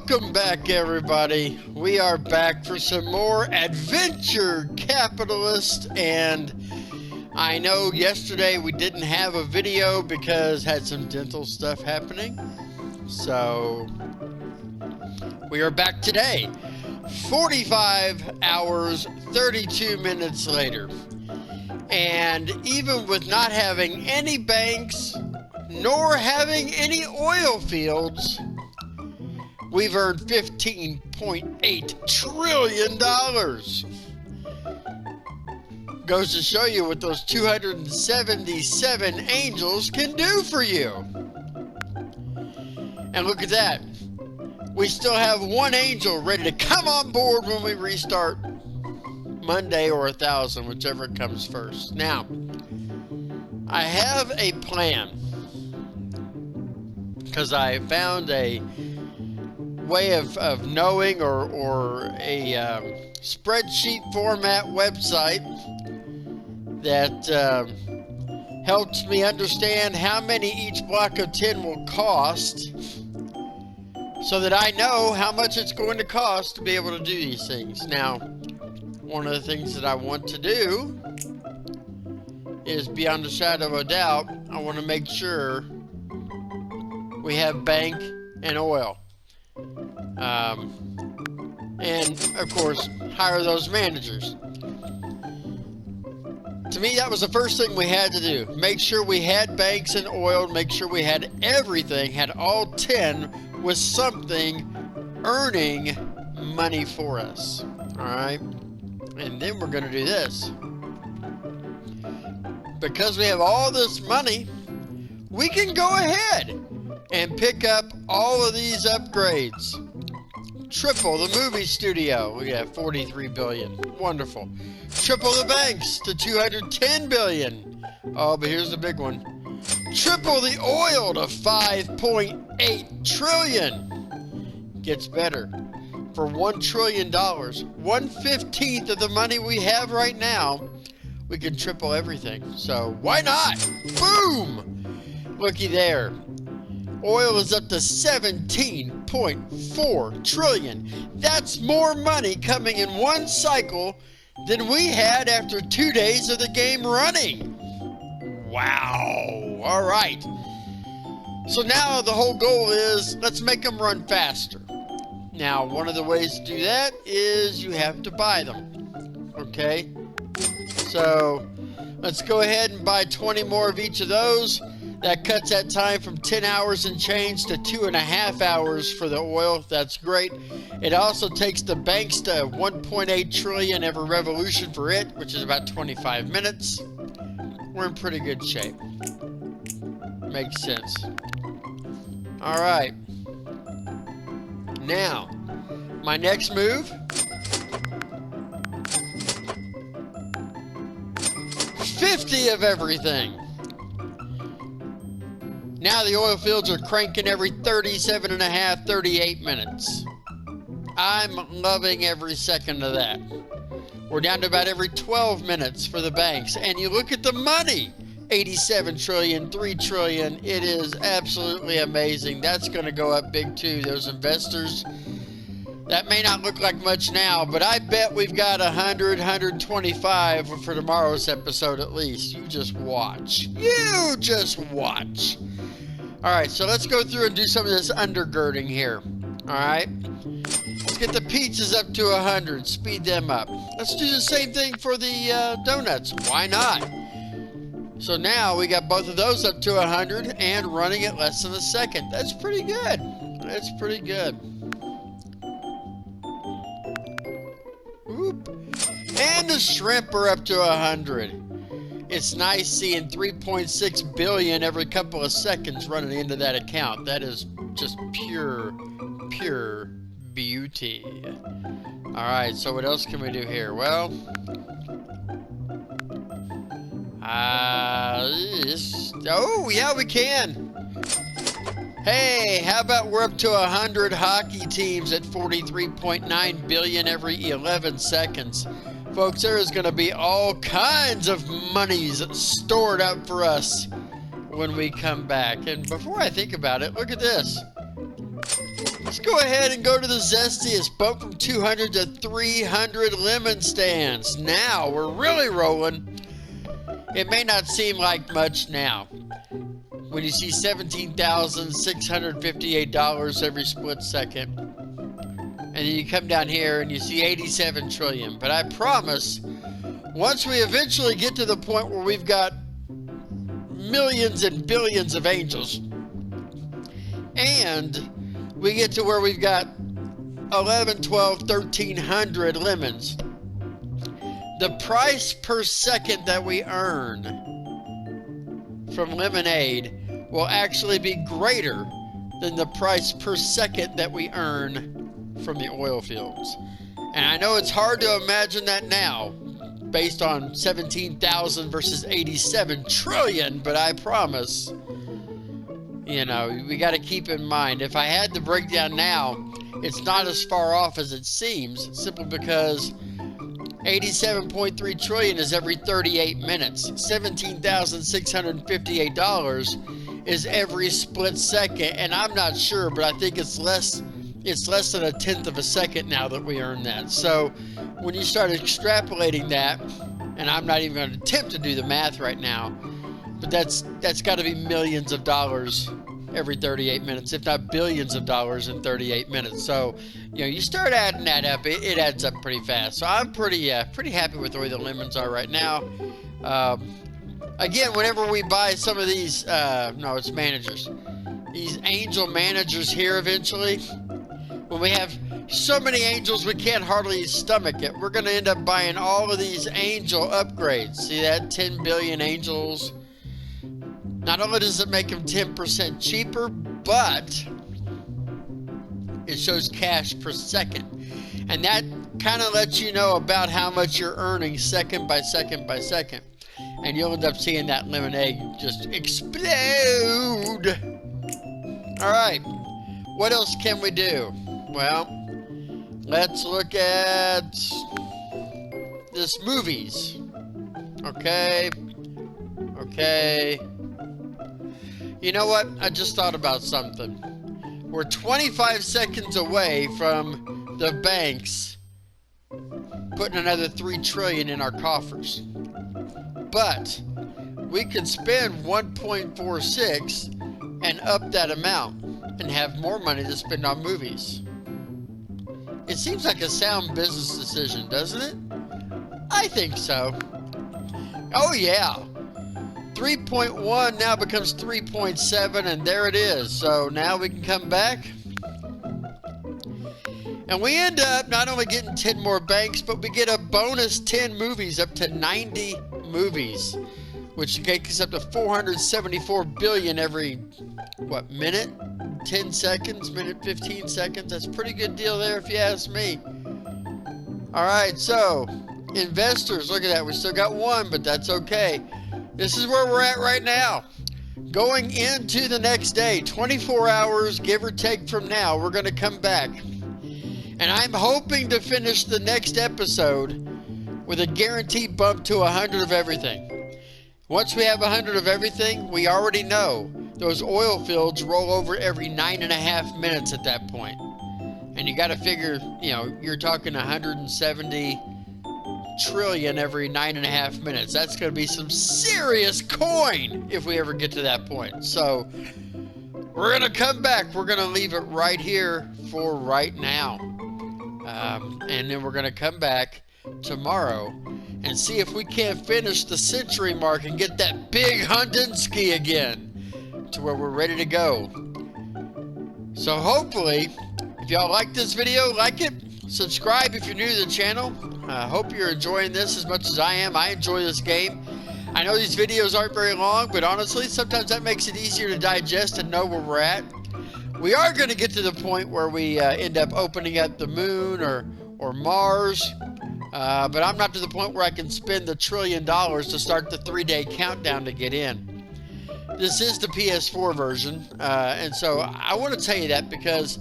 Welcome back, everybody. We are back for some more Adventure Capitalist, and I know yesterday we didn't have a video because had some dental stuff happening. So we are back today, 45 hours, 32 minutes later. And even with not having any banks, nor having any oil fields, we've earned $15.8 trillion. Goes to show you what those 277 angels can do for you. And look at that. We still have one angel ready to come on board when we restart Monday or 1,000, whichever comes first. Now, I have a plan because I found a way of knowing or a spreadsheet format website that helps me understand how many each block of 10 will cost, so that I know how much it's going to cost to be able to do these things. Now, one of the things that I want to do is, beyond a shadow of a doubt, I want to make sure we have bank and oil. And, of course, hire those managers. To me, that was the first thing we had to do. Make sure we had banks and oil, make sure we had everything, had all 10 with something earning money for us. Alright? And then we're going to do this. Because we have all this money, we can go ahead and pick up all of these upgrades. Triple the movie studio. We have 43 billion. Wonderful. Triple the banks to 210 billion. Oh, but here's the big one. Triple the oil to 5.8 trillion. Gets better. For $1 trillion, 1/15 of the money we have right now, we can triple everything. So why not? Boom! Looky there. Oil is up to 17.4 trillion. That's more money coming in one cycle than we had after 2 days of the game running. Wow. All right. So now the whole goal is, let's make them run faster. Now, one of the ways to do that is you have to buy them. Okay? So let's go ahead and buy 20 more of each of those. That cuts that time from 10 hours and change to 2.5 hours for the oil. That's great. It also takes the banks to 1.8 trillion every revolution for it, which is about 25 minutes. We're in pretty good shape. Makes sense. All right. Now, my next move. 50 of everything. Now the oil fields are cranking every 37.5, 38 minutes. I'm loving every second of that. We're down to about every 12 minutes for the banks. And you look at the money. 87 trillion, 3 trillion. It is absolutely amazing. That's going to go up big too. Those investors, that may not look like much now, but I bet we've got 100, 125 for tomorrow's episode at least. You just watch. You just watch. All right, so let's go through and do some of this undergirding here. All right, let's get the pizzas up to 100. Speed them up. Let's do the same thing for the donuts. Why not? So now we got both of those up to 100 and running at less than a second. That's pretty good. That's pretty good. Oop. And the shrimp are up to 100. It's nice seeing 3.6 billion every couple of seconds running into that account. That is just pure beauty. All right, so what else can we do here? Well, oh yeah, we can. Hey, how about we're up to 100 hockey teams at 43.9 billion every 11 seconds. Folks, there is going to be all kinds of monies stored up for us when we come back. And before I think about it, look at this. Let's go ahead and go to the Zestiest. Bump from 200 to 300 lemon stands. Now we're really rolling. It may not seem like much now when you see $17,658 every split second. And then you come down here and you see 87 trillion. But I promise, once we eventually get to the point where we've got millions and billions of angels, and we get to where we've got 11, 12, 1,300 lemons, the price per second that we earn from lemonade will actually be greater than the price per second that we earn from the oil fields. And I know it's hard to imagine that now based on 17,000 versus 87 trillion, but I promise, you know, we got to keep in mind, if I had the breakdown now, it's not as far off as it seems, simply because 87.3 trillion is every 38 minutes. $17,658 is every split second, and I'm not sure, but I think it's less than a tenth of a second now that we earn that. So when you start extrapolating that, and I'm not even going to attempt to do the math right now, but that's got to be millions of dollars every 38 minutes, if not billions of dollars in 38 minutes. So, you know, you start adding that up, it adds up pretty fast. So I'm pretty happy with the way the lemons are right now. Again, whenever we buy some of these, no, it's managers, these angel managers here eventually, when we have so many angels we can't hardly stomach it, we're going to end up buying all of these angel upgrades. See that? 10 billion angels. Not only does it make them 10% cheaper, but it shows cash per second. And that kind of lets you know about how much you're earning second by second by second. And you'll end up seeing that lemonade just explode. All right, what else can we do? Well, let's look at this movies. Okay. You know what? I just thought about something. We're 25 seconds away from the banks putting another 3 trillion in our coffers. But we could spend 1.46 and up that amount and have more money to spend on movies. It seems like a sound business decision, doesn't it? I think so. Oh yeah. 3.1 now becomes 3.7, and there it is. So now we can come back. And we end up not only getting 10 more banks, but we get a bonus 10 movies, up to 90 movies, which takes us up to 474 billion every, what, minute? 10 seconds, minute 15 seconds. That's a pretty good deal there if you ask me. All right, so investors, look at that. We still got one, but that's okay. This is where we're at right now. Going into the next day, 24 hours, give or take from now, we're going to come back. And I'm hoping to finish the next episode with a guaranteed bump to 100 of everything. Once we have 100 of everything, we already know those oil fields roll over every 9.5 minutes at that point. And you got to figure, you know, you're talking 170 trillion every 9.5 minutes. That's going to be some serious coin if we ever get to that point. So we're going to come back. We're going to leave it right here for right now. And then we're going to come back tomorrow and see if we can't finish the century mark and get that big Hundinsky again to where we're ready to go. So hopefully, if y'all like this video, like it, subscribe if you're new to the channel. I hope you're enjoying this as much as I am. I enjoy this game. I know these videos aren't very long, but honestly, sometimes that makes it easier to digest and know where we're at. We are going to get to the point where we end up opening up the moon or Mars, but I'm not to the point where I can spend the $1 trillion to start the 3-day countdown to get in. This is the PS4 version, and so I want to tell you that because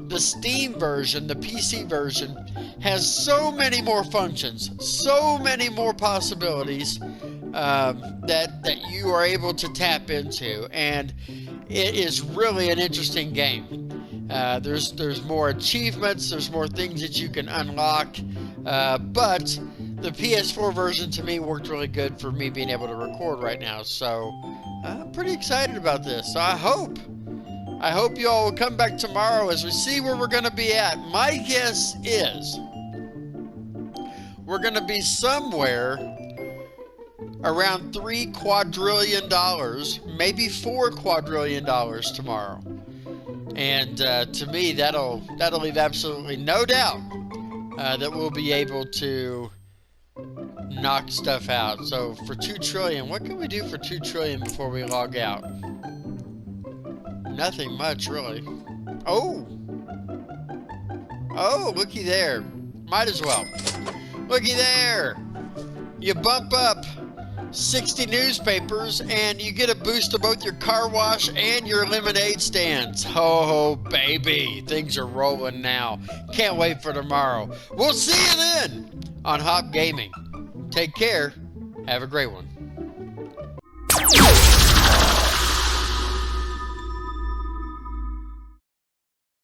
the Steam version, the PC version, has so many more functions, so many more possibilities that you are able to tap into, and it is really an interesting game. There's more achievements, there's more things that you can unlock, but the PS4 version to me worked really good for me being able to record right now, so I'm pretty excited about this. So I hope you all will come back tomorrow as we see where we're going to be at. My guess is we're going to be somewhere around $3 quadrillion, maybe $4 quadrillion tomorrow. And to me, that'll leave absolutely no doubt that we'll be able to knock stuff out. So for 2 trillion, what can we do for 2 trillion before we log out? Nothing much, really. Oh, looky there. Might as well. Looky there. You bump up 60 newspapers and you get a boost to both your car wash and your lemonade stands. Oh, baby. Things are rolling now. Can't wait for tomorrow. We'll see you then on Hopp Gaming. Take care. Have a great one.